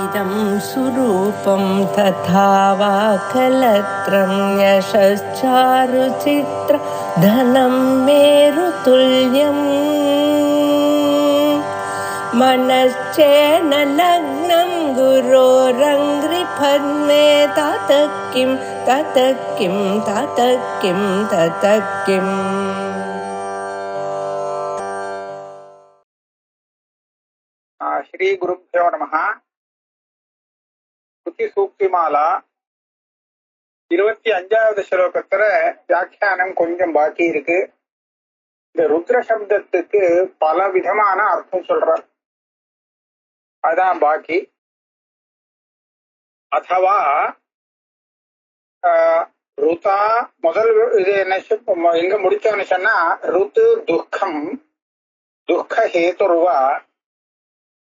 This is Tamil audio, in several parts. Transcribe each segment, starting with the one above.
इदं सुरूपं तथा वा कलत्रं यशश्चारुचित्र धनं मेरुतुल्यम् मनश्चेन लग्नं गुरोरङ्घ्रिपद्मे ततः किं ततः किं ततः किं ततः किम्. ஸ்ரீ குருப்யோ நமஹ. ஸ்ருதி சூக்திமாலா 25வது ஸ்லோகத்துல வியாக்கியானம் கொஞ்சம் பாக்கி இருக்கு. இந்த ருத்ர சப்தத்துக்கு பல விதமான அர்த்தம் சொல்றார், அதான் பாக்கி. அதுவா ருதா முதல் இது என்ன எங்க முடிச்சோன்னு சொன்னா, ருத்து துக்கம் துக்க ஹேதுர்வா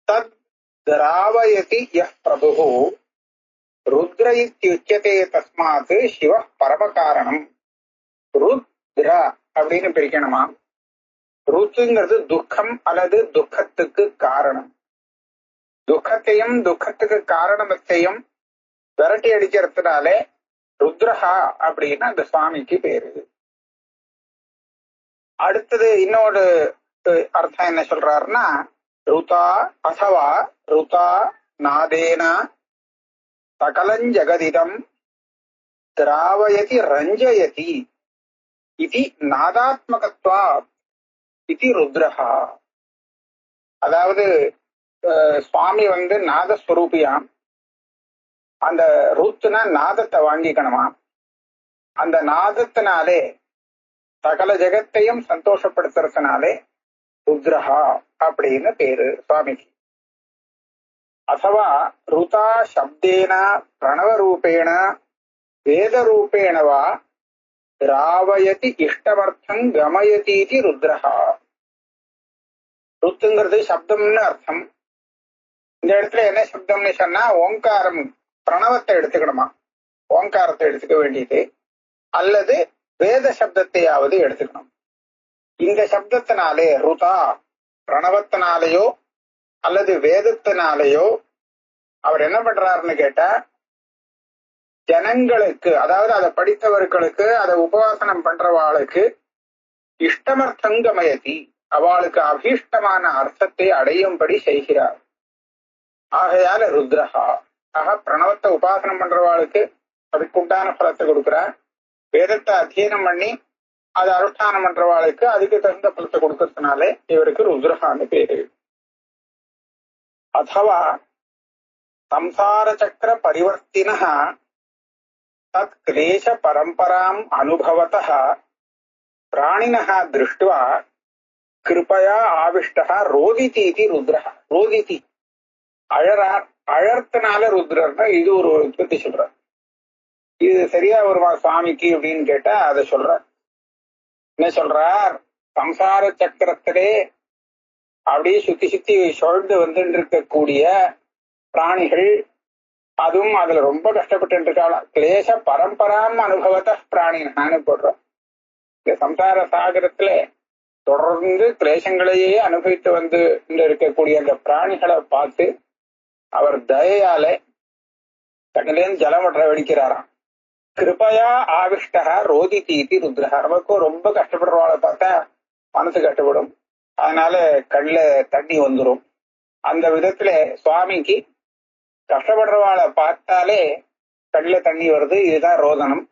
தத் திராவயதி யஹ் பிரபுஹு ருத்ர இத்யுச்யதே தஸ்மாத் சிவ பரமகாரணம். ருத்ர அப்படின்னு பிரிக்கணுமா. ருத்துங்கிறது துக்கம் அல்லது துக்கத்துக்கு காரணம். துக்கத்தையும் துக்கத்துக்கு காரணத்தையும் விரட்டி அடிக்கிறதுனாலே ருத்ரஹா அப்படின்னு அந்த சுவாமிக்கு பேரு. அடுத்தது இன்னொரு அர்த்தம் என்ன சொல்றாருன்னா, ருதா அசவா ருதா நாதேன சகலஞ்சகதிதம் திராவயதி ரஞ்சயதி இது நாதாத்மகத்வா இது ருத்ரஹா. அதாவது சுவாமி நாதஸ்வரூபியாம். அந்த ருத்துனா நாதத்தை வாங்கிக்கணுமா. அந்த நாதத்தினாலே சகல ஜெகத்தையும் சந்தோஷப்படுத்துறதுனாலே ருத்ரஹா அப்படின்னு பேரு சுவாமிக்கு. அசவா ருதா சப்தேன பிரணவ ரூபேண வேத ரூபேண வா ராவயதி இஷ்டமர்த்தம் கமயதீதி ருத்ரஹா. ருத்துங்கிறது சப்தம்னு அர்த்தம். இந்த இடத்துல என்ன சப்தம்னு சொன்னா, ஓங்காரம் பிரணவத்தை எடுத்துக்கணுமா. ஓங்காரத்தை எடுத்துக்க வேண்டியது, அல்லது வேத சப்தத்தையாவது எடுத்துக்கணும். இந்த சப்தத்தினாலே ருதா பிரணவத்தினாலேயோ அல்லது வேதத்தினாலேயோ அவர் என்ன பண்றாருன்னு கேட்டா, ஜனங்களுக்கு, அதாவது அதை படித்தவர்களுக்கு, அதை உபவாசனம் பண்றவாளுக்கு இஷ்டமர்த்தங்கமயதி, அவளுக்கு அபீஷ்டமான அர்த்தத்தை அடையும்படி செய்கிறார். ஆகையால ருத்ரஹா. ஆக பிரணவத்தை உபாசனம் பண்றவாளுக்கு அதுக்குண்டான பலத்தை கொடுக்கிறார். வேதத்தை அத்தியனம் பண்ணி அது அனுஷ்டானம் பண்றவாளுக்கு அதுக்கு தகுந்த பலத்தை கொடுக்கறதுனாலே இவருக்கு ருத்ரஹான்னு பேரு. அதுவா சம்சார சக்கர பரிவர்த்தின தத் கிளேச பரம்பராம் அனுபவதः பிராணினः திருஷ்டுவா கிருபயா ஆவிஷ்டः ரோதிதி இது ருத்ரஹா. ரோதிதி அழறார், அழறத்தினால ருத்ரர்னா இது ஒரு உற்பத்தி சொல்றார். இது சரியா வருமா சுவாமிக்கு அப்படின்னு கேட்டா அதை சொல்றார். என்ன சொல்றார், சம்சார சக்கரத்திலே அப்படியே சுத்தி சுத்தி சொல்ந்து வந்துட்டு இருக்கக்கூடிய பிராணிகள், அதுவும் அதுல ரொம்ப கஷ்டப்பட்டு இருக்காளாம். கிளேச பரம்பராம் அனுபவத்த பிராணினான்னு போடுறோம். இந்த சம்சார சாகரத்துல தொடர்ந்து கிளேசங்களையே அனுபவித்து வந்து இருக்கக்கூடிய அந்த பிராணிகளை பார்த்து அவர் தயையால கண்ணிலேருந்து ஜலம் வெடிக்கிறாராம். கிருபையா ஆவிஷ்டா ரோதிதி இது ருத்ரஹா. நமக்கும் ரொம்ப கஷ்டப்படுறவாளை பார்த்தா மனசு கஷ்டப்படும், அதனால கண்ணில் தண்ணி வந்துடும். அந்த விதத்துல சுவாமிக்கு கஷ்டப்படுறவாளை பார்த்தாலே கண்ணில் தண்ணி வருது, இதுதான் ரோதனம்.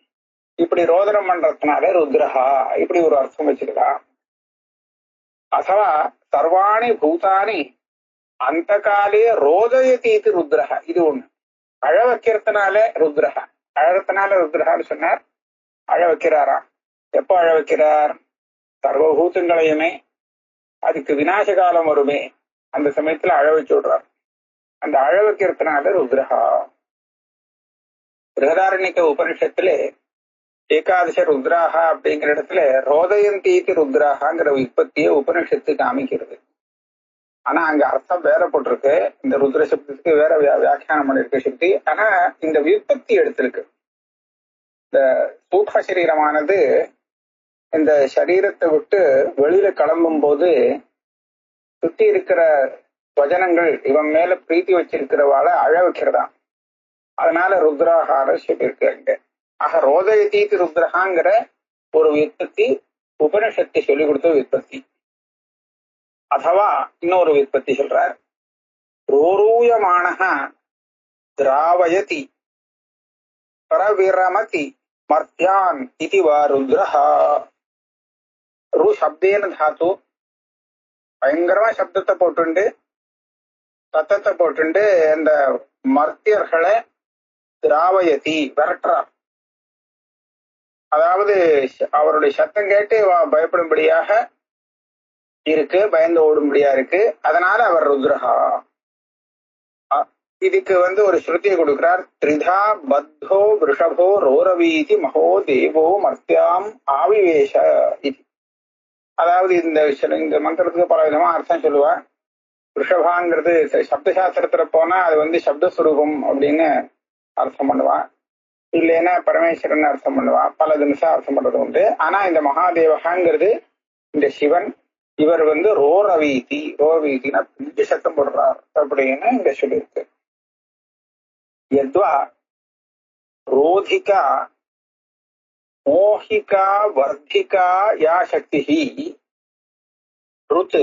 இப்படி ரோதனம் பண்றதுனால ருத்ரஹா இப்படி ஒரு அர்த்தம் வச்சிருக்கான். அசவா சர்வாணி பூதானி அந்த காலே ரோதயதி இது ருத்ரஹா. இது ஒண்ணு. அழ வைக்கிறதுனால ருத்ரஹா. அழகத்தினால ருத்ரஹான்னு சொன்னார். அழ வைக்கிறாராம். எப்போ அழ வைக்கிறார்? சர்வபூதங்களையுமே அதுக்கு விநாச காலம் வருமே அந்த சமயத்துல அழ வச்சு விடுறார். அந்த அழ வைக்கிறதுனால ருத்ரஹா. பிருஹதாரண்யக உபனிஷத்துல ஏகாதச ருத்ராஹா அப்படிங்கிற இடத்துல ரோதயந்தீதி ருத்ராஹாங்கிற உற்பத்தியை உபனிஷத்து காமிக்கிறது. ஆனா அங்க அர்த்தம் வேற போட்டிருக்கு. இந்த ருத்ர சப்தத்துக்கு வேற வியாக்கியானம் பண்ணிருக்கு சக்தி. ஆனா இந்த விற்பத்தி எடுத்திருக்கு. இந்த சூக்ஷ்ம சரீரமானது இந்த சரீரத்தை விட்டு வெளியில கிளம்பும் போது சுத்தி இருக்கிற வஜனங்கள் இவன் மேல பிரீத்தி வச்சிருக்கிறவாளை அழ வைக்கிறதா. அதனால ருத்ராகார சொல்லியிருக்கு அங்க. ஆக ரோதயதீதி ருத்ரஹாங்கிற ஒரு விற்பத்தி உபனிஷத்தை சொல்லிக் கொடுத்த விற்பத்தி. அதுவா இன்னொரு விற்பத்தி சொல்றார். ரோரூயமானஹ திராவயதி பரவிரமதி மர்த்தியான் இது வா ருத்ரஹா. ரு சப்தேன தாத்து பயங்கரமா சப்தத்தை போட்டுண்டு சத்தத்தை போட்டுண்டு அந்த மர்த்தியர்களை திராவயதி விரட்டுறார். அதாவது அவருடைய சத்தம் கேட்டு பயப்படும்படியாக இருக்கு, பயந்து ஓடும்படியா இருக்கு. அதனால அவர் ருத்ரஹா. இதுக்கு ஒரு ஸ்ருதியை கொடுக்கிறார். திரிதா பத்தோ விருஷபோ ரோரவீதி மகோ தேவோ மர்த்தியாம் ஆவிவேஷ இது. அதாவது இந்த மந்திரத்துக்கு பல விதமா அர்த்தம் சொல்லுவா. ரிஷபாங்கிறது சப்தசாஸ்திரத்துல போனா அது சப்தஸ்வரூபம் அப்படின்னு அர்த்தம் பண்ணுவா. இல்லைன்னா பரமேஸ்வரன் அர்த்தம் பண்ணுவா. பல தினசா அர்த்தம் பண்றது உண்டு. ஆனா இந்த மகாதேவகாங்கிறது இந்த சிவன். இவர் ரோரவீதி, ரோரவீதினா பெரிய சத்தம் போடுறார் அப்படின்னு இங்க சொல்லியிருக்கு. யத்வா ரோதிகா மோஹிகா வர்த்திகா யா சக்தி ருத்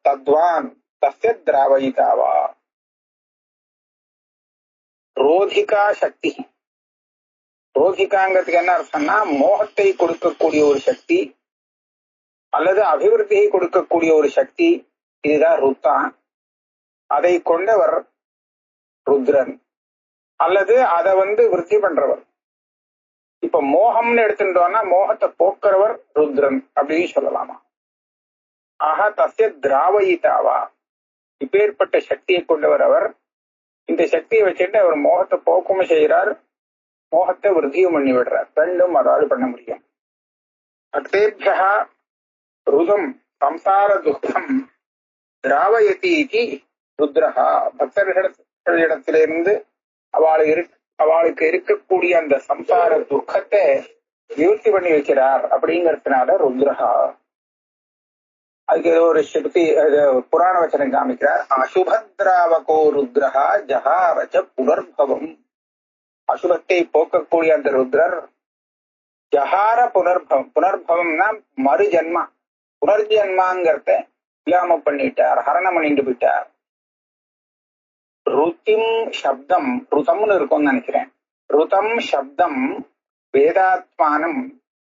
தத்வான் தஸ்ய திராவயிதாவா. ரோதிகா சக்தி. ரோதிகாங்கிறதுக்கு என்ன அர்த்தம்னா மோகத்தை கொடுக்கக்கூடிய ஒரு சக்தி அல்லது அபிவிருத்தியை கொடுக்கக்கூடிய ஒரு சக்தி. இதுதான் ருத்தான். அதை கொண்டவர் ருத்ரன் அல்லது அதை விருத்தி பண்றவர். இப்ப மோகம்னு எடுத்துட்டோம்னா மோகத்தை போக்குறவர் ருத்ரன் அப்படின்னு சொல்லலாமா. ஆஹா தஸ்ய திராவயிதாவா. இப்பேற்பட்ட சக்தியை கொண்டவர் அவர். இந்த சக்தியை வச்சுட்டு அவர் மோகத்தை போக்கமும் செய்கிறார், மோகத்தை விருத்தியும் பண்ணி விடுறார். ரெண்டும் அதாவது பண்ண முடியும். அக்தேபியா ருதம் சம்சார துக்கம் திராவயதி ருத்ரஹா. பக்தர்களிடத்திலிருந்து அவளுக்கு இருக்கக்கூடிய அந்த சம்சார துக்கத்தை நிவர்த்தி பண்ணி வைக்கிறார் அப்படிங்கிறதுனால ருத்ரஹா. அதுக்கு ஒரு ஸ்ருதி புராண வச்சனம் காமிக்கிறார். அசுபத்ராவகோ ருத்ரஹா ஜஹாரச்ச புனர்பவம். அசுபத்தை போக்கக்கூடிய அந்த ருத்ரர் ஜஹார புனர்பவம். புனர்பவம்னா மறுஜன்மா. புனர்ஜன்மாங்கிறத இல்லாம பண்ணிட்டார், ஹரணம் பண்ணிட்டு போயிட்டார். ருத்திம் சப்தம், ருதம்னு இருக்கும்னு நினைக்கிறேன். ருதம் சப்தம் வேதாத்மானம்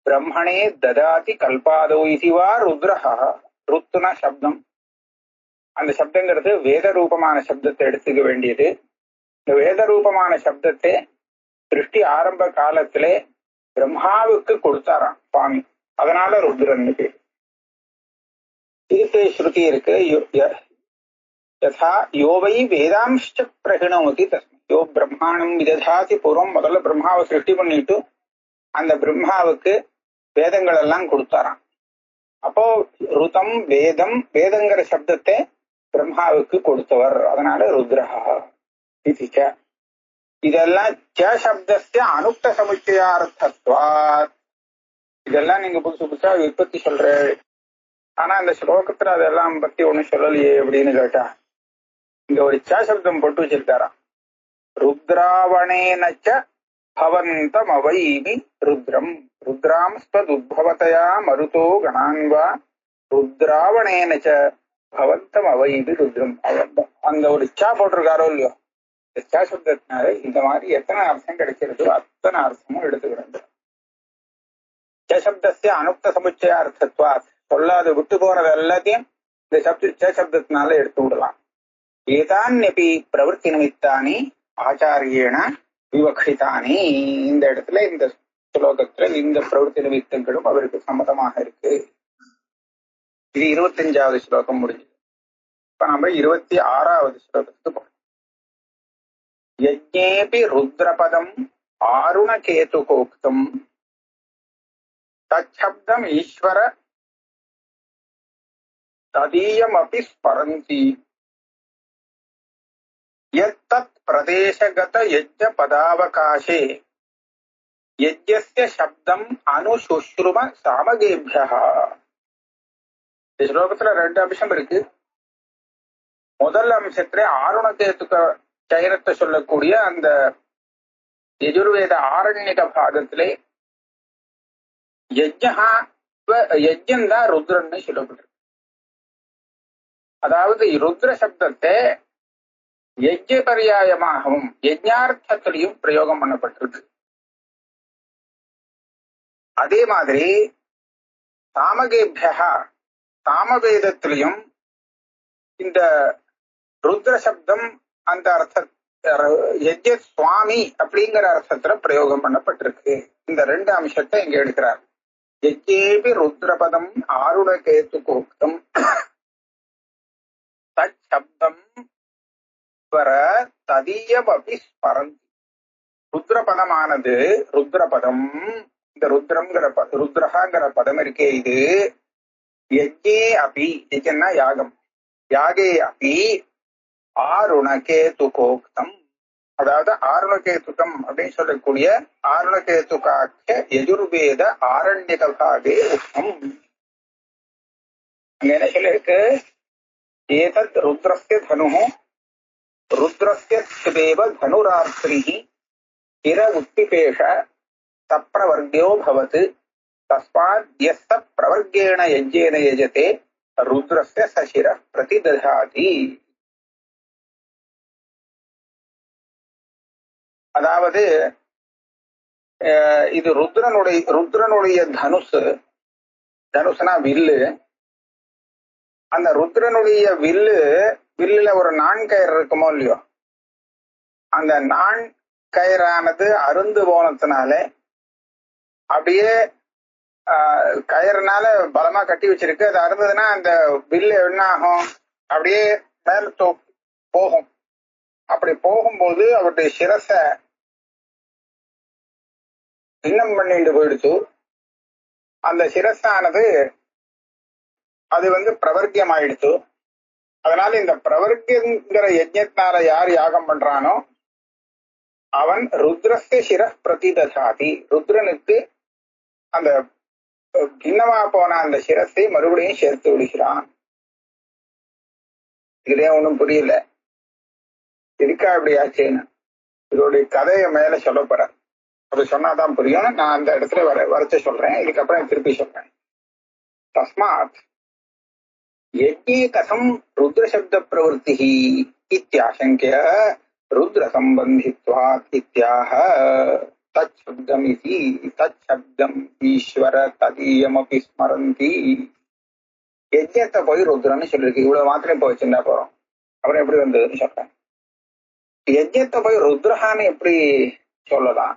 பிரம்மணே ததாதி கல்பாதோ இதுவா ருத்ரஹா. ருத்துனா சப்தம். அந்த சப்தங்கிறது வேத ரூபமான சப்தத்தை எடுத்துக்க வேண்டியது. இந்த வேத ரூபமான சப்தத்தை சிருஷ்டி ஆரம்ப காலத்திலே பிரம்மாவுக்கு கொடுத்தாராம் சுவாமி. அதனால ருத்ரன் பேர். இதுக்கு ஸ்ருதி இருக்கு. யதா யோவை வேதாம்ச பிரகிணோதி தஸ்மை யோ பிரம்மாணம் விததாதி பூர்வம். முதல்ல பிரம்மாவை சிருஷ்டி பண்ணிட்டு அந்த பிரம்மாவுக்கு வேதங்கள் எல்லாம் கொடுத்தாராம். அப்போ ருதம் வேதம், வேதங்கிற சப்தத்தை பிரம்மாவுக்கு கொடுத்தவர். அதனால ருத்ரஹா. இதெல்லாம் ச சப்தஸ்ய அனுக்த சமுச்சயார்த்தத்வாத். இதெல்லாம் நீங்க புதுசு புதுசா விற்பத்தி சொல்ற. ஆனா இந்த ஸ்லோகத்துல அதெல்லாம் பத்தி ஒண்ணும் சொல்லலையே அப்படின்னு கேட்டா இங்க ஒரு ச சப்தம் போட்டு வச்சிருக்காராம். ருத்ராவணேனச்ச பவந்தம் அவைமி ருத்ரம் ருத்ராம் ஸ்வதுத்பவதயா மருதோ கணான்வா ருத்ராவணேனச்ச பவந்தம் அவைமி ருத்ரம். அந்த ஒரு சா போட்டிருக்காரோ இல்லையோ, இந்த ச சப்தத்தினால இந்த மாதிரி எத்தனை அர்த்தம் கிடைக்கிறதோ அத்தனை அர்த்தமும் எடுத்துக்கிறது. ச சப்தஸ்ய அனுக்த சமுச்சயார்த்தத்வா. சொல்லாது விட்டு போறது எல்லாத்தையும் இந்த ச சப்தத்தினால எடுத்து விடலாம். ஏதான்யபி பிரவருத்தி நிமித்தானி ஆச்சாரியேன விவக்ஷிதானி. இந்த இடத்துல இந்த ஸ்லோகத்துல இந்த பிரவருத்தி நிமித்தங்களும் அவருக்கு சம்மதமாக இருக்கு. இது 25வது ஸ்லோகம் முடிஞ்சது. இப்ப நம்ம 26வது ஸ்லோகத்துக்கு போறோம். யஜ்ஞேபி ருத்ரபதம் ஆருணகேதுகோக்தம் தச்சப்தம் ஈஸ்வர ததீயமபி ஸ்மரந்தி யத்தத் பிரதேசகத யஜ்ஞ பதாவகாசே யஜ்ஞஸ்ய சப்தம் அனுசுஷ்ரும சாமகேபியஹ. இந்த ஸ்லோகத்துல 2 அம்சம் இருக்கு. முதல் அம்சத்திலே ஆருணகேதுக சயனத்தை சொல்லக்கூடிய அந்த யஜுர்வேத ஆரண்யக பாகத்திலே யஜ்யந்தான் ருத்ரன்னு சொல்லப்பட்டிருக்கு. அதாவது ருத்ர சப்தத்தை யஜ்ய பரியாயமாகவும் யஜ்ஞார்த்தத்திலையும் பிரயோகம் பண்ணப்பட்டிருக்கு. அதே மாதிரி சாமகேபியா சாமவேதத்திலையும் இந்த ருத்ர சப்தம் அந்த அர்த்த யஜ்ய சுவாமி அப்படிங்கிற அர்த்தத்துல பிரயோகம் பண்ணப்பட்டிருக்கு. இந்த ரெண்டு அம்சத்தை இங்க எடுக்கிறார். யஜ்யேபி ருத்ரபதம் ஆருணகேது கோக்தம் தச்சப்தம் ஸ்வர ததீயமபி ஸ்மரந்தி. ருத்ரபதமானது ருத்ரபதம், இந்த ருத்ரஹாங்கிற பதம் இருக்கே, இது யஜ்யே அபி, யஜ்யன்னா யாகம், யாகே அபி ஆருணகேது கோக்தம், அதாவது ஆருணகேதுகம் அப்படின்னு சொல்லக்கூடிய ஆருணகேதுகாக்கிய யஜுர்வேத ஆரண்யக பாகே உக்தம். அங்க என்ன சொல்லிருக்கு? ஏதத் ருத்ரஸ்ய தனுஹு ருத்ரஸ்ய தேவ தனுராத்ரிஹி இர உத்திபேஷ சப்ரவர்க்யோ பவத் தஸ்மாத் யஸ்ஸ பிரவர்கேண யஜ்யேன யஜதே ருத்ரஸ்ய சசிர பிரதிததாதி. அதாவது இது ருத்ரனுடைய தனுசுனா வில்லு. அந்த ருத்ரனுடைய வில்லுல ஒரு நாண் கயிறு இருக்குமோ இல்லையோ, அந்த நாண் கயிறானது அருந்து போனதுனால அப்படியே கயிறுனால பலமா கட்டி வச்சிருக்கு. அது அருந்ததுன்னா அந்த வில்லு என்ன ஆகும்? அப்படியே மேல போகும். அப்படி போகும்போது அவருடைய சிரச இன்னம் பண்ணிட்டு போயிடுச்சு. அந்த சிரஸானது அது பிரவர்க்கியம் ஆயிடுச்சு. அதனால இந்த பிரவர்க்கியங்கிற யஜ்ஞத்தினால யார் யாகம் பண்றானோ அவன் ருத்ரஸ்ய சிர பிரதிததாதி, ருத்ரனுக்கு அந்த பின்னமா போன அந்த சிரஸை மறுபடியும் சேர்த்து விடுகிறான். இதே ஒண்ணும் புரியல, இருக்கா இப்படி ஆச்சுன்னு. இதோடைய கதையை மேல சொல்ல போறேன், அது சொன்னாதான் புரியும். நான் அந்த இடத்துல வரைச்சு சொல்றேன், இதுக்கப்புறம் திருப்பி சொல்றேன். தஸ்மாத் யஜ்ஞே கதம் ருத்ர சப்த பிரவருத்தி இத்யாசங்கிய ருத்ர சம்பந்தித்வாத் இத்யாஹ தச்சப்தமிதி தச்சப்தம் ஈஸ்வர ததீயமபி ஸ்மரந்தி. யஜ்ஞத்தை போய் ருத்ரன்னு சொல்லிருக்கு. இவ்வளவு மாத்திரம் போய் வச்சிருந்தா போறோம், அப்புறம் எப்படி வந்ததுன்னு சொல்றேன். யஜ்ஞத்தை போய் ருத்ரஹான்னு எப்படி சொல்லலாம்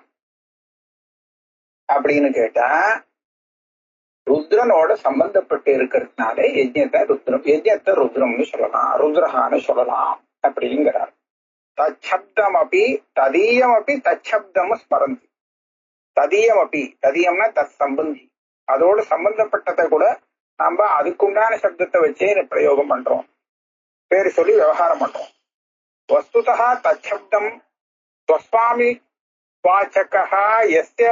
அப்படின்னு கேட்டா, ருத்ரனோட சம்பந்தப்பட்டு இருக்கிறதுனால யஜ்ஞத்தை ருத்ரம்னு சொல்லலாம், ருத்ரஹான்னு சொல்லலாம் அப்படிங்கிறார். தச்சப்தம் அப்படி ததீயம் அப்படி தச்சப்தம் ஸ்மரந்தி. ததீயம் அப்படி, ததீயம்னா தத் சம்பந்தி, அதோட சம்பந்தப்பட்டதை கூட நாம அதுக்குண்டான சப்தத்தை வச்சே பிரயோகம் பண்றோம், பேரு சொல்லி விவகாரம் பண்றோம். வஸ்துதா தச்சப்தம் ஸ்வஸ்வாமி வாச்சகா யஸ்ய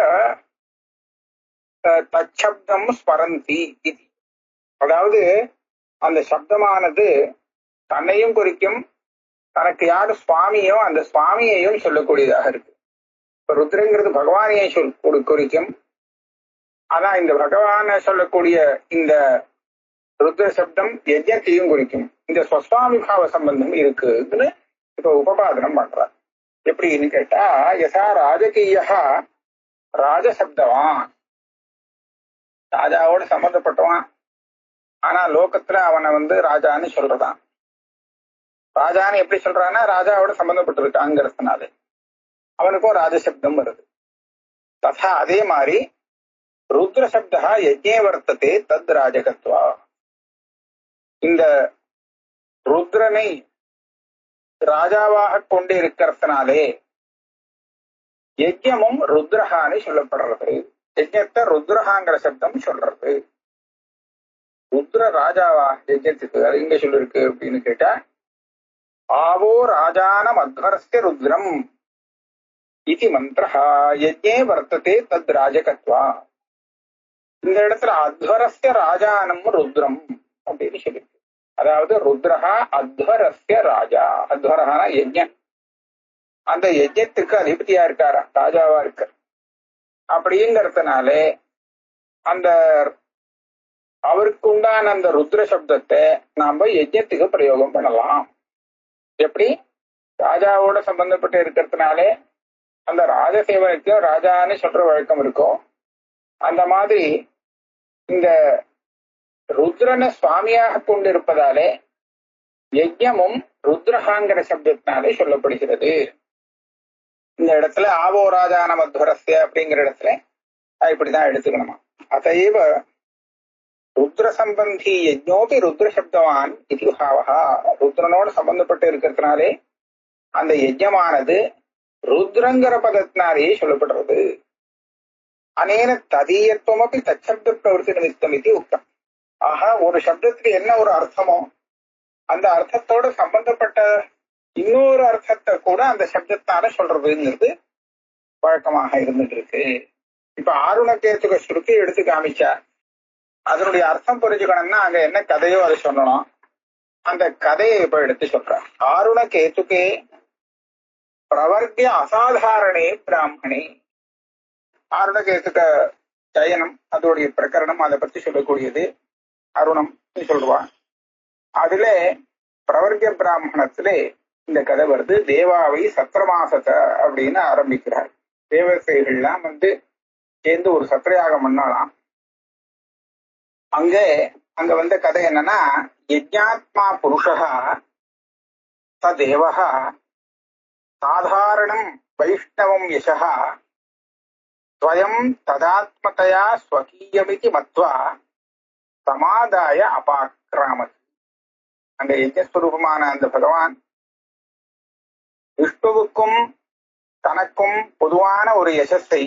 தச்சப்தம் ஸ்மரந்தி இது. அதாவது அந்த சப்தமானது தன்னையும் குறிக்கும், தனக்கு யாரு சுவாமியோ அந்த சுவாமியையும் சொல்லக்கூடியதாக இருக்கு. இப்ப ருத்ரங்கிறது பகவானையை குறிக்கும். ஆனா இந்த பகவான சொல்லக்கூடிய இந்த ருத்ர சப்தம் யஜ்ஞத்தையும் குறிக்கும். இந்த ஸ்வஸ்வாமி பாவ சம்பந்தம் இருக்குன்னு இப்ப உபபாதனம் பண்றார். எப்படின்னு கேட்டா, யசா ராஜகீயா ராஜசப்தவான், ராஜாவோட சம்பந்தப்பட்டவான், ஆனா லோகத்துல அவனை ராஜான்னு சொல்றதான். ராஜான்னு எப்படி சொல்றான்னா, ராஜாவோட சம்பந்தப்பட்டிருக்காங்கிறதுனால அவனுக்கும் ராஜசப்தம் வருது. ததா அதே மாதிரி ருத்ர சப்தா யஜ்ஞே வர்த்ததே தத் ராஜகத்வா. இந்த ருத்ரனை ராஜாவாக கொண்டு இருக்கிறதுனாலே யஜ்ஞமும் ருத்ரஹான்னு சொல்லப்படுறது. யஜ்ஞத்தை ருத்ரஹாங்கிற சப்தம் சொல்றது. ருத்ர ராஜாவா யஜ்ஞத்துக்கு, அது இங்க சொல்லிருக்கு அப்படின்னு கேட்டா, ஆவோ ராஜானம் அத்வரஸ்ய ருத்ரம் இதி மந்திரஹா யஜ்ஞே வர்த்ததே தத் ராஜகத்வா. இந்த இடத்துல அத்வரஸ்ய ராஜானம் ருத்ரம் அப்படின்னு சொல்லிருக்கு. அதாவது ருத்ரஹா அத்வரஸ்ய ராஜா. அத்வரஹானா யஜ்ஞன். அந்த யஜ்ஞத்துக்கு அதிபதியா இருக்காரா, ராஜாவா இருக்கார். அப்படிங்கிறதுனாலே அந்த அவருக்கு உண்டான அந்த ருத்ர சப்தத்தை நாம யஜ்ஞத்துக்கு பிரயோகம் பண்ணலாம். எப்படி ராஜாவோட சம்பந்தப்பட்டு இருக்கிறதுனாலே அந்த ராஜசேவனுக்கு ராஜான்னு சொல்ற வழக்கம் இருக்கும். அந்த மாதிரி இந்த ருத்ரனை சுவாமியாக கொண்டிருப்பதாலே யஜ்ஞமும் ருத்ரஹாங்கிற சப்தத்தினாலே சொல்லப்படுகிறது. இந்த இடத்துல ஆவோ ராஜான மத்வரஸ்ய அப்படிங்கிற இடத்துல இப்படிதான் எடுத்துக்கணுமா. அதைவ ருத்ர சம்பந்தி யஜ்ஞோபி ருத்ர சப்தவான் இது பாவகா. ருத்ரனோடு சம்பந்தப்பட்டு இருக்கிறதுனாலே அந்த யஜ்ஞமானது ருத்ரங்கிற பதத்தினாலேயே சொல்லப்படுறது. அனேன ததீயத்துவமப்பி தச்சப்த பிரவருத்தி நிமித்தம் இது உக்தம். ஆக ஒரு சப்தத்துக்கு என்ன ஒரு அர்த்தமோ அந்த அர்த்தத்தோடு சம்பந்தப்பட்ட இன்னொரு அர்த்தத்தை கூட அந்த சப்தத்தால சொல்றதுங்கிறது வழக்கமாக இருந்துட்டு இருக்கு. இப்ப ஆருணகேதுக ஸ்ருதி எடுத்து காமிச்சா அதனுடைய அர்த்தம் புரிஞ்சுக்கணும்னா அங்க என்ன கதையோ அதை சொல்லணும். அந்த கதையை இப்ப எடுத்து சொல்றார். ஆருணகேதுகே பிரவர்த்திய அசாதாரணே பிராமணே. ஆருணகேதுக சயனம் அதோடைய பிரகரணம், அதை பத்தி சொல்லக்கூடியது அருணம் சொல்லுவான். அதுல பிரவர்த்திய பிராமணத்திலே இந்த கதை வருது. தேவாவை சத்திரமாசத்தை அப்படின்னு ஆரம்பிக்கிறார். தேவசைகள்லாம் சேர்ந்து ஒரு சத்திரயாகம் பண்ணலாம். அங்க வந்த கதை என்னன்னா, யஜ்ஞாத்மா புருஷா ச தேவஹ சாதாரணம் வைஷ்ணவம் யசஹ ஸ்வயம் ததாத்மதயா ஸ்வகீயமிதி மத்வா சமாதாய அபாக்ராமத். அந்த யஜ்ஞஸ்வரூபமான அந்த பகவான் விஷ்ணுவுக்கும் தனக்கும் பொதுவான ஒரு யசஸை,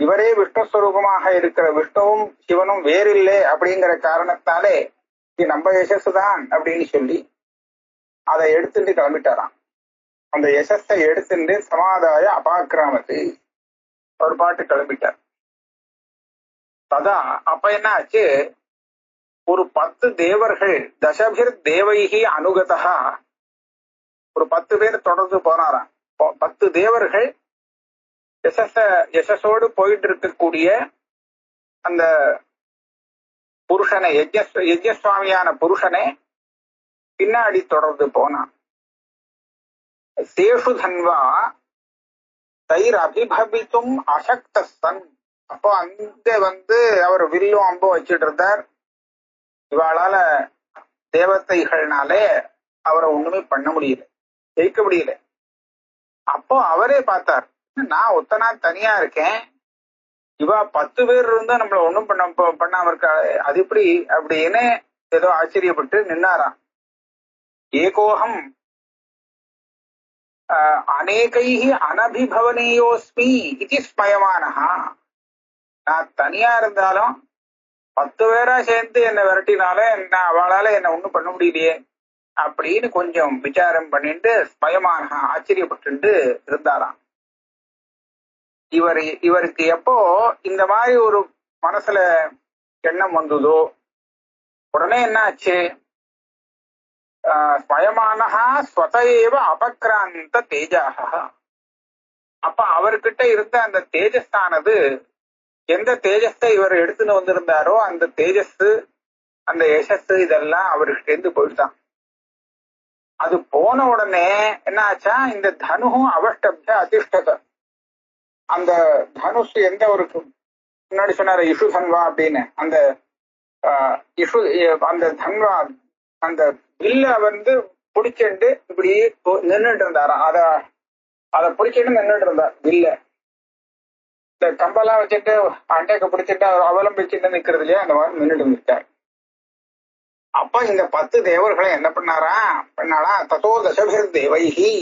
இவரே விஷ்ணுஸ்வரூபமாக இருக்கிற விஷ்ணுவும் சிவனும் வேறில்லை அப்படிங்கிற காரணத்தாலே இது நம்ம யசஸ் தான் அப்படின்னு சொல்லி அதை எடுத்துட்டு கிளம்பிட்டாராம். அந்த யசஸை எடுத்துட்டு சமாதாய அபாக்கிராமத்து ஒரு பாட்டு கிளம்பிட்டார். ததா அப்ப என்ன ஆச்சு, ஒரு 10 தேவர்கள் தசபிர் தேவைகி அனுகதா, ஒரு 10 பேர் தொடர்ந்து போனாராம். 10 தேவர்கள் யசஸோடு போயிட்டு இருக்கக்கூடிய அந்த புருஷனை, யஜ்ஞசுவாமியான புருஷனை பின்னாடி தொடர்ந்து போனான். சேஷு தன்வா தைர் அபிபவித்தும் அசக்த சன். அப்போ அங்க அவர் வில்லும் அம்பும் வச்சுட்டு இருந்தார். இவாளால தேவதைகள்னாலே அவரை ஒண்ணுமே பண்ண முடியல, ஜெயிக்க முடியல. அப்போ அவரே பார்த்தார், நான் ஒத்தனா தனியா இருக்கேன், இவா 10 பேர் இருந்தா நம்மள ஒண்ணும் பண்ணாம இருக்கா, அது எப்படி அப்படின்னு ஏதோ ஆச்சரியப்பட்டு நின்னாராம். ஏகோகம் அநேகைஹி அனபிபவனீயோஸ்மி இது ஸ்மயமானஹா. நான் தனியா இருந்தாலும் 10 பேரா சேர்ந்து என்னை விரட்டினாலும் அவளால என்ன ஒண்ணும் பண்ண முடியலையே அப்படின்னு கொஞ்சம் விசாரம் பண்ணிட்டு ஸ்மயமானஹா ஆச்சரியப்பட்டு இருந்தாராம். இவருக்கு எப்போ இந்த மாதிரி ஒரு மனசுல எண்ணம் வந்ததோ உடனே என்ன ஆச்சு, ஸ்வயமானஹா ஸ்வதஏவ அபக்ராந்த தேஜாக. அப்ப அவர்கிட்ட இருந்த அந்த தேஜஸ்தானது, எந்த தேஜஸை இவர் எடுத்துன்னு வந்திருந்தாரோ அந்த தேஜஸ், அந்த யசஸ் இதெல்லாம் அவர்கிட்ட இருந்து போயிட்டான். அது போன உடனே என்ன ஆச்சா, இந்த தனுகும் அவஷ்டப்த அதிஷ்டத. அந்த தனுஷ் எந்த ஒரு முன்னாடி சொன்னாரு இஷு தன்வா அப்படின்னு, அந்த இஷு அந்த தன்வா அந்த வில்ல பிடிச்சிட்டு இப்படி நின்றுட்டு இருந்தாராம். அதை பிடிச்சிட்டு நின்றுட்டு இருந்தார் வில்ல. இந்த கம்பெல்லாம் வச்சுட்டு அண்டைக்கு பிடிச்சிட்டு அவலம்பிச்சுட்டு நிக்கிறது இல்லையா, அந்த மாதிரி நின்றுட்டு இருந்துட்டார். அப்ப இந்த 10 தேவர்களை என்ன பண்ணாளா, ததோ தசபிர் தேவைஹி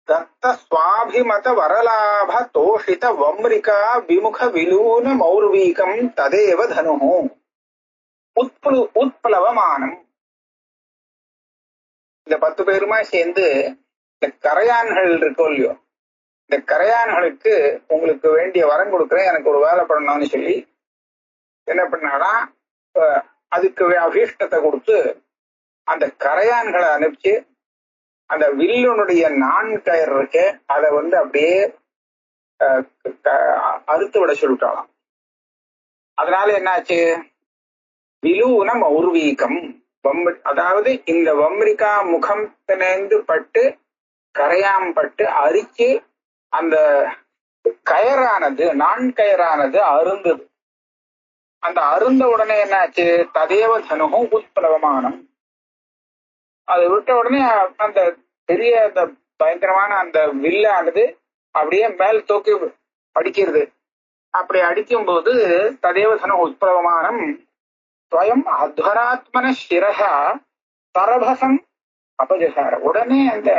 தத்த சுவாபிமத வரலாப தோஷித வம்ரிகா விமுக விலூன மௌர்வீகம் ததேவ தனுஹு உத்பலவமானம். இந்த 10 பேருமா சேர்ந்து இந்த கரையான்கள் இருக்கோ இல்லையோ, இந்த கரையான்களுக்கு உங்களுக்கு வேண்டிய வரம் கொடுக்குறேன், எனக்கு ஒரு வேலை பண்ணணும்னு சொல்லி என்ன பண்ணாடா, அதுக்கு அபீஷ்டத்தை கொடுத்து அந்த கரையான்களை அனுப்பிச்சு அந்த வில்லுனுடைய கயிறு இருக்கு அதை அப்படியே அறுத்து விட சொல்லிட்டாலாம். அதனால என்னாச்சு, விலூன மௌர்வீகம், அதாவது இந்த வம்ரிகா முகத்திலேந்து பட்டு கரையாம் பட்டு அரிச்சு அந்த கயரானது கயிறானது அருந்தது. அந்த அருந்த உடனே என்னாச்சு, ததேவ தனுகும் உத்பலவமானம், அதை விட்ட உடனே அந்த பெரிய அந்த பயங்கரமான அந்த வில்லானது அப்படியே மேல் தூக்கி அடிக்கிறது. அப்படி அடிக்கும் போது ததேவ தனு உத்பலவமானம் ஸ்வயம் அத்வராத்மன சிரகா தரபசம் அபஜசார, உடனே அந்த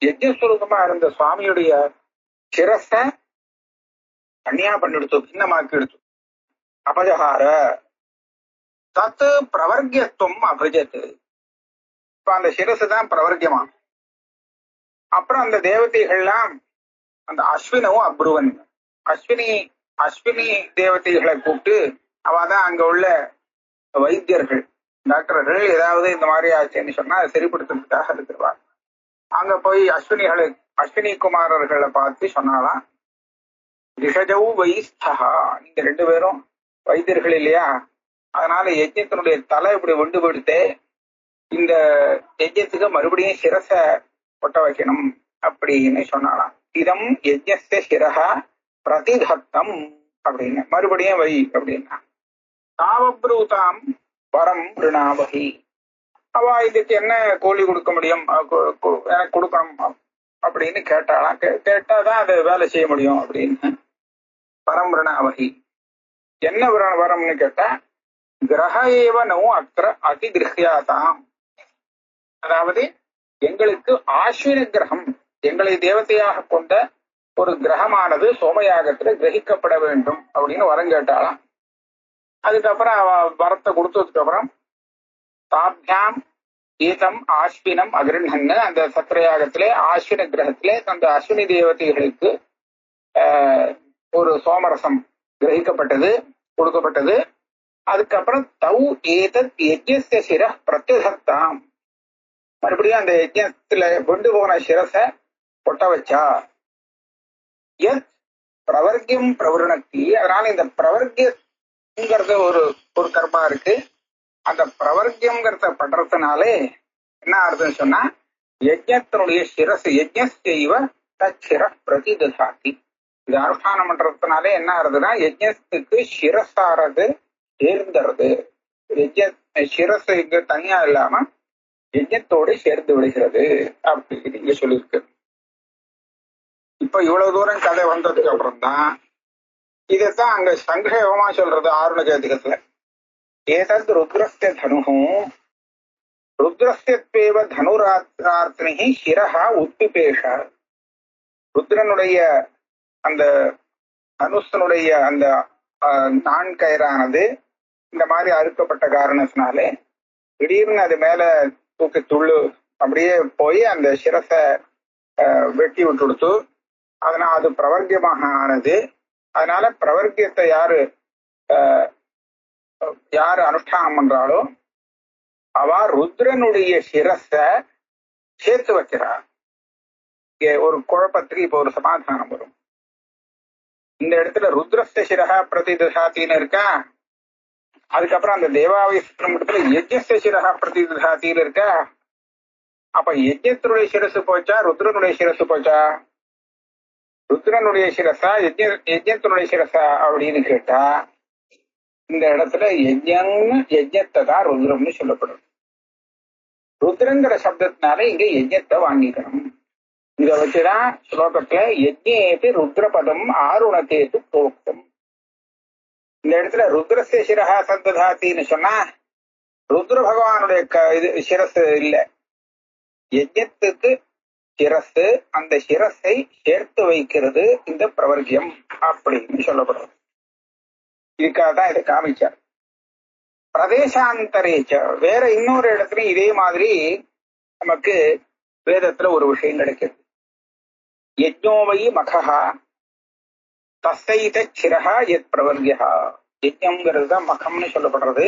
யஜ்ஞஸ்வரூபமா இருந்த சுவாமியுடைய சிரஸ கன்னியா பண்ணிடுத்து, பின்னமாக்கி எடுத்து. அபஜகார தத்து பிரவர்கியத்துவம் அபஜத்து, இப்ப அந்த சிரசு தான் பிரவர்க்கியமா. அப்புறம் அந்த தேவதைகள்லாம் அந்த அஸ்வினவும் அப்ருவன், அஸ்வினி தேவதைகளை கூப்பிட்டு, அவதான் அங்க உள்ள வைத்தியர்கள் டாக்டர்கள், ஏதாவது இந்த மாதிரி ஆச்சுன்னு சொன்னா அதை சரிப்படுத்துறதுக்காக இருக்கிறார். அங்க போய் அஸ்வினி குமாரர்களை பார்த்து சொன்னாலாம், திஷஜௌ வைஸ்தா, நீங்க 2 பேரும் வைத்தியர்கள் இல்லையா, அதனால யஜ்ஞத்தினுடைய தலை இப்படி ஒண்டு போடுத்தே இந்த யஜ்ஞத்துக்கு மறுபடியும் சிரச ஒட்ட வைக்கணும் அப்படின்னு சொன்னாலாம். இதம் யஜ்ஞஸ்ய சிரஹா பிரதிதத்தம் அப்படின்னு, மறுபடியும் வை அப்படின்னா. தாவப்ரூதாம் வரம் ரிணாவகி, அவ இதுக்கு என்ன கூலி கொடுக்க முடியும், எனக்கு கொடுக்கணும் அப்படின்னு கேட்டாலாம். கேட்டாதான் அதை வேலை செய்ய முடியும் அப்படின்னு. வரம் ரிணாவகி, என்ன வரம்னு கேட்டா, கிரக ஏவ நோ அத்திர அதிகிருஹ்யாதாம், அதாவது எங்களுக்கு ஆஸ்வின கிரகம், எங்களை தேவதையாக கொண்ட ஒரு கிரகமானது சோமயாகத்துல கிரகிக்கப்பட வேண்டும் அப்படின்னு வரம் கேட்டாலாம். அதுக்கப்புறம் அவ வரத்தை கொடுத்ததுக்கு அப்புறம் தாப்யாம் ஈதம் ஆஸ்வினம் அகிருண்ணன்னு, அந்த சத்திரயாகத்திலே ஆஸ்வின கிரகத்திலே அந்த அஸ்வினி தேவதைகளுக்கு ஒரு சோமரசம் கிரகிக்கப்பட்டது, கொடுக்கப்பட்டது. அதுக்கப்புறம் தௌ ஏதத் யஜ்ஞஸ்ய சிர பிரத்யுதத்தாம், மறுபடியும் அந்த யஜ்ஞத்துல கொண்டு போன சிரச பொட்ட வச்சா. எத் பிரவர்க்கியம் பிரவருணத்தி, அதனால இந்த பிரவர்க்கியங்கிறது ஒரு கர்மா இருக்கு. அந்த பிரவர்க்கியம்ங்கிறத பண்றதுனாலே என்ன ஆகுதுன்னு சொன்னா, யஜ்ஞத்தினுடைய சிரசு யஜ்ஞஸ்யைவ தச்சிர பிரதிததாதி, இது அனுஷ்டானம் பண்றதுனாலே என்ன ஆகுதுன்னா, யஜ்ஞத்துக்கு சிரசாரது சேர்ந்துறது. சிரசு இங்க தனியா இல்லாம யஜ்ஞத்தோடு சேர்ந்து விடுகிறது அப்படின்னு இங்க சொல்லியிருக்கு. இப்ப இவ்வளவு தூரம் கதை வந்ததுக்கு அப்புறம் தான் இதைத்தான் அங்க சங்கிரேபமா சொல்றது ஆருணஜாதிகத்துல. ஏதத் ருத்ரஸ்ய தனுகும் ருத்ரஸ்யத்வேவ தனுராத்ரார்த்தனி சிரஹா உத்பிபேஷ, ருத்ரனுடைய அந்த தனுஷனுடைய அந்த கயிறானது இந்த மாதிரி அறுக்கப்பட்ட காரணத்தினாலே திடீர்னு அது மேல தூக்கி துள்ளு அப்படியே போய் அந்த சிரச வெட்டி விட்டு கொடுத்து, அதனால அது பிரவர்க்கியமாக ஆனது. அதனால பிரவர்க்கியத்தை யாரு அனுஷ்டானம் பண்றாளோ அவ ருத்ரனுடைய சிரச சேர்த்து வைக்கிறார். ஒரு குழப்பத்துக்கு இப்ப ஒரு சமாதானம் வரும். இந்த இடத்துல ருத்ரஸ்ய சிரஹா பிரதிததாத்தின்னு இருக்கா, அதுக்கப்புறம் அந்த தேவாவிடத்துல யஜ்ஞஸ்ய சிரஹா பிரதிததாத்தின்னு இருக்கா. அப்ப யஜ்ஞத்தினுடைய சிரசு போச்சா ருத்ரனுடைய சிரசு போச்சா? ருத்ரனுடைய சிரசா யஜ்ஞத்தினுடைய சிரசா அப்படின்னு கேட்டா, இந்த இடத்துல யஜ்ஞத்தை தான் ருத்ரம்னு சொல்லப்படும். ருத்ரங்கிற சப்தத்தினால இங்க யஜ்ஞத்தை வாங்கிக்கணும். இதை வச்சுதான் ஸ்லோகத்துல யஜ்ஞேபி ருத்ரபதம் ஆருணத்தேது புரோக்தம். இந்த இடத்துல ருத்ரஸ்ய சிரஹா சந்ததாத்தின்னு சொன்னா ருத்ர பகவானுடைய இது சிரசு இல்ல, யஜ்ஞத்துக்கு சிரசு, அந்த சிரசை சேர்த்து வைக்கிறது இந்த பிரவர்க்கியம் அப்படின்னு சொல்லப்படுறது. இதுக்காக தான் இதை காமிச்சார். பிரதேசாந்தரேச்ச, வேற இன்னொரு இடத்துலயும் இதே மாதிரி நமக்கு வேதத்துல ஒரு விஷயம் கிடைக்கிறது. யஜ்ஞோவை மகா தசைத சிரஹா எத் பிரவர்கியா, யஜ்ஞம்ங்கிறது தான் மகம்னு சொல்லப்படுறது.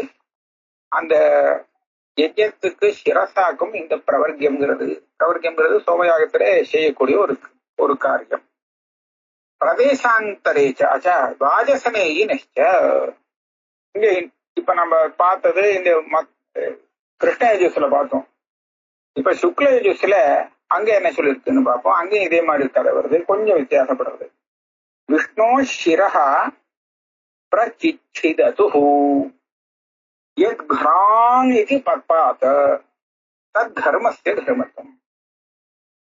அந்த யஜ்யத்துக்கு சிரசாக்கும் இந்த பிரவர்க்கியம்ங்கிறது. பிரவர்க்கியம்ங்கிறது சோமயாகத்திலே செய்யக்கூடிய ஒரு காரியம். பிரதேசாந்தரேச்ச வாஜசனேயி நஷ்ட. இங்க இப்ப நம்ம பார்த்தது இந்த கிருஷ்ண யஜுஸ்ல பார்த்தோம். இப்ப சுக்ல யஜுஸ்ல அங்க என்ன சொல்லிருக்குன்னு பார்ப்போம். அங்கேயும் இதே மாதிரி கதை வருது, கொஞ்சம் வித்தியாசப்படுறது. விஷ்ணு சிரஹா பிரசிச்சிதது யத் கரான் இது பத்பாத் தத் தர்மஸ்ய தர்மத்துவம்.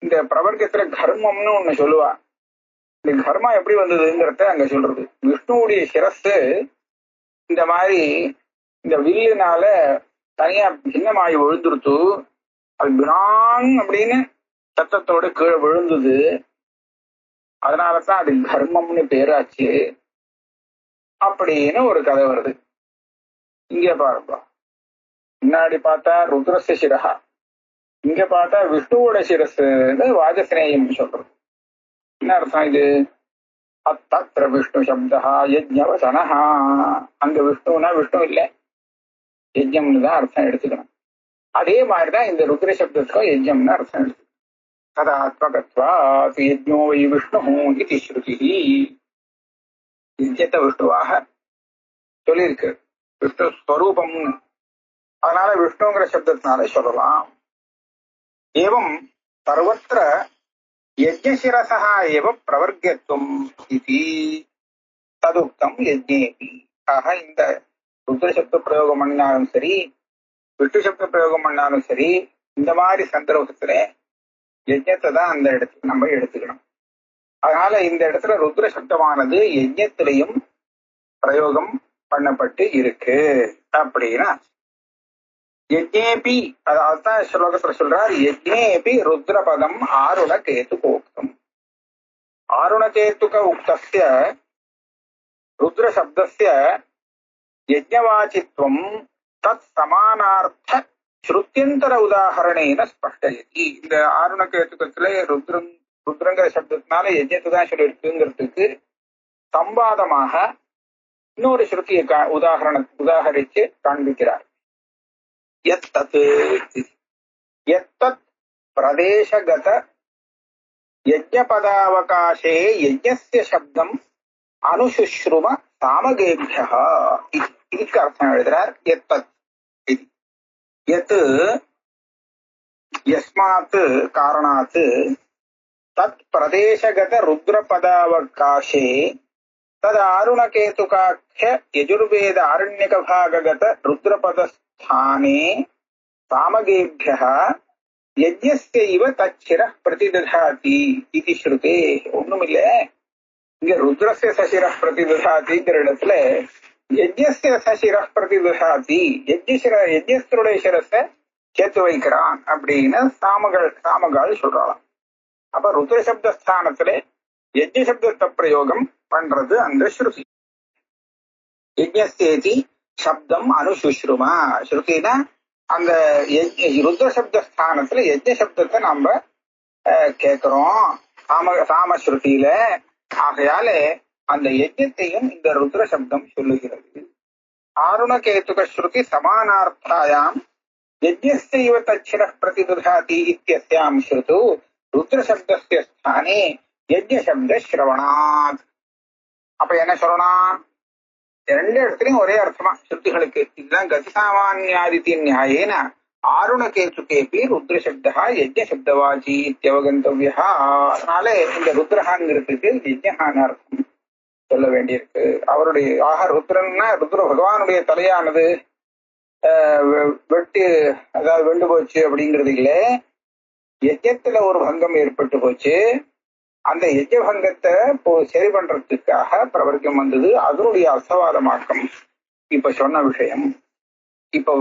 இந்த பிரவர்க்கத்துல கர்மம்னு ஒண்ணு சொல்லுவா. இந்த கர்மம் எப்படி வந்ததுங்கிறத அங்க சொல்றது. விஷ்ணுவுடைய சிரசு இந்த மாதிரி இந்த வில்லுனால தனியா பின்னமாயி விழுந்துருத்து. அது பிரான் அப்படின்னு சத்தத்தோட கீழே விழுந்தது. அதனாலதான் அது கர்மம்னு பேராச்சு அப்படின்னு ஒரு கதை வருது. இங்க பாருப்பா, முன்னாடி பார்த்தா ருத்ரஸ்ய சிரஹா, இங்க பார்த்தா விஷ்ணுவோட சிரசு வாஜசனேயம் சொல்றது. என்ன அர்த்தம் இது? அத்தத்ர விஷ்ணு சப்தா யஜ்ஞவசனஹா. அங்க விஷ்ணுனா விஷ்ணு இல்லை, யஜ்ஞம்னு தான் அர்த்தம் எடுத்துக்கணும். அதே மாதிரிதான் இந்த ருத்ர சப்தத்துக்கும் யஜ்ஞம்னு அர்த்தம் எடுத்துக்கணும். ததாத்மகத்வாத் யஜ்ஞோ வை விஷ்ணு இது ஸ்ருதி. யஜ்ஞத்தை விஷ்ணுவாக சொல்லியிருக்கு, விஷ்ணு ஸ்வரூபம்னு. அதனால விஷ்ணுங்கிற சப்தத்தினால சொல்லலாம். ஏவம் சர்வத்திர யஜ்ஞசிரசா ஏவ பிரவர்க்கியத்துவம் இது ததுக்தம் யஜ்ஞேபி. ஆக இந்த ருத்ர சப்த பிரயோகம் பண்ணினாலும் சரி, விஷ்ணு சப்த பிரயோகம் பண்ணாலும் சரி, இந்த மாதிரி சந்தர்ப்பத்துல யஜ்ஞத்தை தான் அந்த இடத்துல நம்ம எடுத்துக்கணும். அதனால இந்த இடத்துல ருத்ர சப்தமானது யஜ்ஞத்திலையும் பிரயோகம் பண்ணப்பட்டு இருக்கு அப்படின்னா. யஜ்ஞேபி, அதான் ஸ்லோகத்துல சொல்றார், யஜ்ஞேபி ருத்ரபதம் ஆருண கேதுக உக்தம். ஆருண கேதுக உக்தஸ்ய ருத்ர சப்தஸ்ய யஜ்ஞவாச்சித்வம் தத் சமானார்த்த ஸ்ருத்தியந்தர உதாகரணேன ஸ்பஷ்டயதி. இந்த ஆருண கேதுகத்துல ருத்ரங்கிற சப்தத்தினால யஜ்ஞத்தை தான் சொல்லியிருக்குங்கிறதுக்கு சம்பாதமாக இன்னொரு ஸ்ருதியை உதாகரிச்சு காண்பிக்கிறார். எத்தத் பிரதேசகத யஜ்ஞபதாவகாசே யஜ்ஞஸ்ய சப்தம் அனுசுஷ்ரும சாமகேபியः. இதுக்கு அர்த்தம் எழுதுறார். எத்தத் யத் யஸ்மாத் காரணாத் தத் பிரதேசகத ருத்ரபதாவகாசே தத் ஆருணகேதுகாख्य யஜுர்வேத ஆரண்யக பாககத ருத்ரபதஸ்தானே சாமகேபியः யஜ்ஞஸ்ய இவ தச்சிரः பிரதிததாதி இது ஸ்ருதே. ஒண்ணுமில்ல, இங்க ருத்ரஸ்ய சசிரः பிரதிததாதிங்கிற இடத்துல யஜ்ஞஸ்ய சசிரः பிரதிததாதி, யஜ்ஞஸ்தருடைய சிரஸை சேர்த்து வைக்கிறான் அப்படின்னு சாமகால் சொல்றாளாம். அப்ப ருத்ர சப்த ஸ்தானத்துல யஜ்ஞ சப்தத்தை பிரயோகம் பண்றது அந்த ஸ்ருதி. யஜ்ஞஸ்யேதி சப்தம் அனுசுஷ்ருமா. ஸ்ருதினா அந்த ருத்ர சப்த ஸ்தானத்துல யஜ்ஞ சப்தத்தை நாம கேட்கிறோம் சாமஸ்ருதியில. ஆகையால அந்த யஜ்ஞத்தையும் இந்த ருத்ர சப்தம் சொல்லுகிறது. ஆருண கேதுக ஸ்ருதி சமானார்த்தாயாம் யஜ்ஞஸ்ய தச்சிரः பிரதிததாதி இத்யஸ்யாம் ஸ்ருது ருத்ர சப்தஸ்ய ஸ்தானே யஜ்ஞ சப்த ஸ்ரவணாத். அப்ப என்ன சொல்லணும்? ரெண்டு இடத்துலயும் ஒரே அர்த்தமா ஸ்ருதிகளுக்கு. இதுதான் கதி சாமான்யாதித்ய நியாயேன ஆருண கேதுகேபி ருத்ர சப்தா யஜ்ஞ சப்தவாச்சி இத்தியவகந்தவ்யா. அதனால இந்த ருத்ரஹாங்கிறதுக்கு யஜ்ஞஹான அர்த்தம் சொல்ல வேண்டியிருக்கு. அவருடைய ருத்ரன்னா ருத்ர பகவானுடைய தலையானது வெட்டு, அதாவது வெண்டு போச்சு அப்படிங்கிறது இல்ல, யஜ்ஞத்துல ஒரு பங்கம் ஏற்பட்டு போச்சு. அந்த யஜ்ஞ பங்கத்தை சரி பண்றதுக்காக பிரவர்க்கம் வந்தது. அதனுடைய அர்த்தவாதமாக்கம் இப்ப சொன்ன விஷயம். இப்ப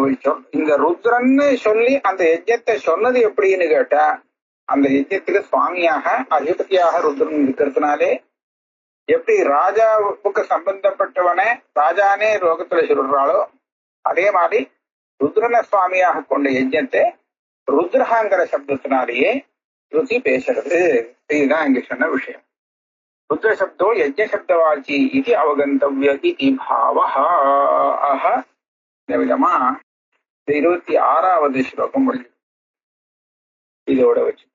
இந்த ருத்ரன்னு சொல்லி அந்த யஜ்ஞத்தை சொன்னது எப்படின்னு கேட்டா, அந்த யஜ்ஞத்துக்கு சுவாமியாக அதிபதியாக ருத்ரன் இருக்கிறதுனாலே, எப்படி ராஜாவுக்கு சம்பந்தப்பட்டவனே ராஜானே லோகத்துல சொல்றாளோ அதே மாதிரி ருத்ரன சுவாமியாக கொண்ட யஜ்ஞத்தை ருத்ரஹாங்கிற சப்தத்தினாலேயே ஸ்ருதி பேசுறது. இதுதான் இங்க சொன்ன விஷயம். ருத்ர சப்தோ யஜ்ஞ சப்தவாச்சி இது அவகந்தவ்ய இதி பாவஹ. ஆக இந்த விதமா இந்த 26வது ஸ்லோகம் முடியும். இதோட வச்சு